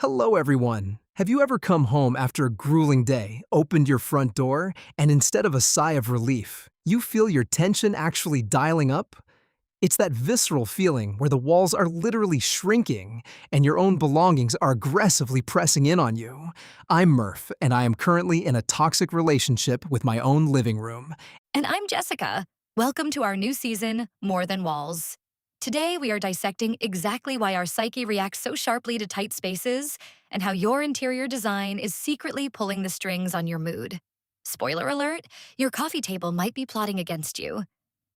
Hello, everyone. Have you ever come home after a grueling day, opened your front door, and instead of a sigh of relief, you feel your tension actually dialing up? It's that visceral feeling where the walls are literally shrinking and your own belongings are aggressively pressing in on you. I'm Murph, and I am currently in a toxic relationship with my own living room. And I'm Jessica. Welcome to our new season, More Than Walls. Today, we are dissecting exactly why our psyche reacts so sharply to tight spaces and how your interior design is secretly pulling the strings on your mood. Spoiler alert, your coffee table might be plotting against you.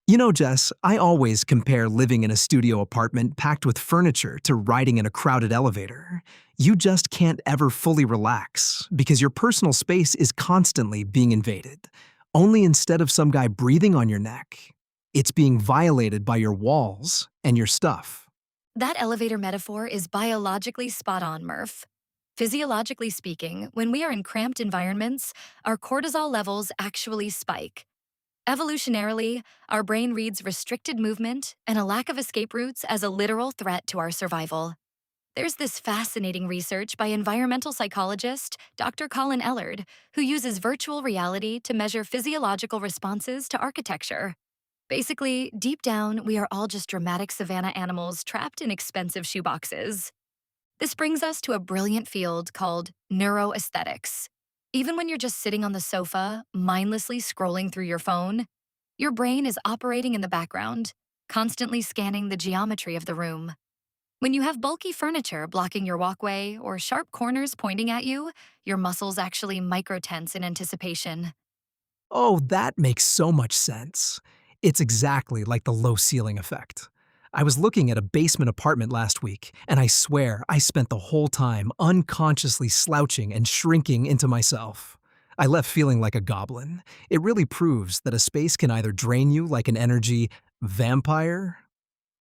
You know, Jess, I always compare living in a studio apartment packed with furniture to riding in a crowded elevator. You just can't ever fully relax because your personal space is constantly being invaded. Only instead of some guy breathing on your neck, it's being violated by your walls and your stuff. That elevator metaphor is biologically spot on, Murph. Physiologically speaking, when we are in cramped environments, our cortisol levels actually spike. Evolutionarily, our brain reads restricted movement and a lack of escape routes as a literal threat to our survival. There's this fascinating research by environmental psychologist Dr. Colin Ellard, who uses virtual reality to measure physiological responses to architecture. Basically, deep down, we are all just dramatic savanna animals trapped in expensive shoeboxes. This brings us to a brilliant field called neuroaesthetics. Even when you're just sitting on the sofa, mindlessly scrolling through your phone, your brain is operating in the background, constantly scanning the geometry of the room. When you have bulky furniture blocking your walkway or sharp corners pointing at you, your muscles actually microtense in anticipation. Oh, that makes so much sense. It's exactly like the low ceiling effect. I was looking at a basement apartment last week, and I swear I spent the whole time unconsciously slouching and shrinking into myself. I left feeling like a goblin. It really proves that a space can either drain you like an energy vampire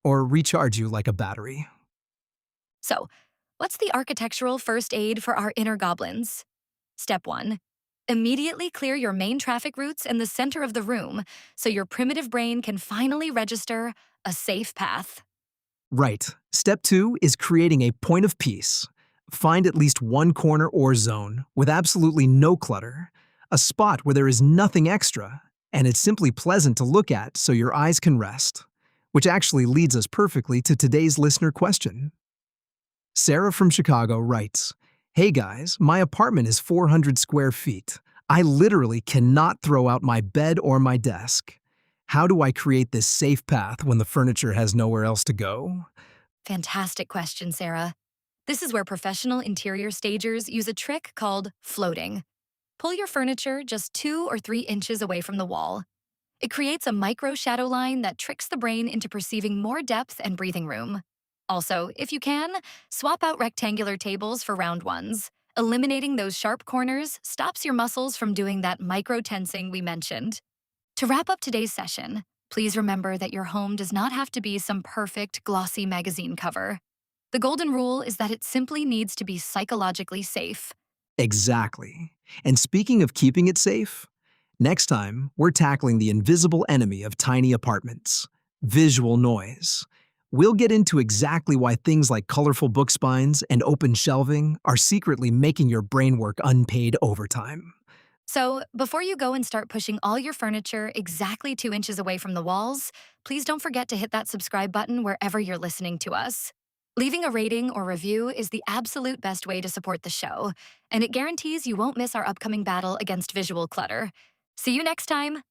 or recharge you like a battery. So, what's the architectural first aid for our inner goblins? Step 1. Immediately clear your main traffic routes in the center of the room so your primitive brain can finally register a safe path. Right. Step 2 is creating a point of peace. Find at least one corner or zone with absolutely no clutter, a spot where there is nothing extra, and it's simply pleasant to look at so your eyes can rest. Which actually leads us perfectly to today's listener question. Sarah from Chicago writes, "Hey guys, my apartment is 400 square feet. I literally cannot throw out my bed or my desk. How do I create this safe path when the furniture has nowhere else to go?" Fantastic question, Sarah. This is where professional interior stagers use a trick called floating. Pull your furniture just 2 or 3 inches away from the wall. It creates a micro shadow line that tricks the brain into perceiving more depth and breathing room. Also, if you can, swap out rectangular tables for round ones. Eliminating those sharp corners stops your muscles from doing that micro tensing we mentioned. To wrap up today's session, please remember that your home does not have to be some perfect, glossy magazine cover. The golden rule is that it simply needs to be psychologically safe. Exactly. And speaking of keeping it safe, next time we're tackling the invisible enemy of tiny apartments, visual noise. We'll get into exactly why things like colorful book spines and open shelving are secretly making your brain work unpaid overtime. So, before you go and start pushing all your furniture exactly 2 inches away from the walls, please don't forget to hit that subscribe button wherever you're listening to us. Leaving a rating or review is the absolute best way to support the show, and it guarantees you won't miss our upcoming battle against visual clutter. See you next time!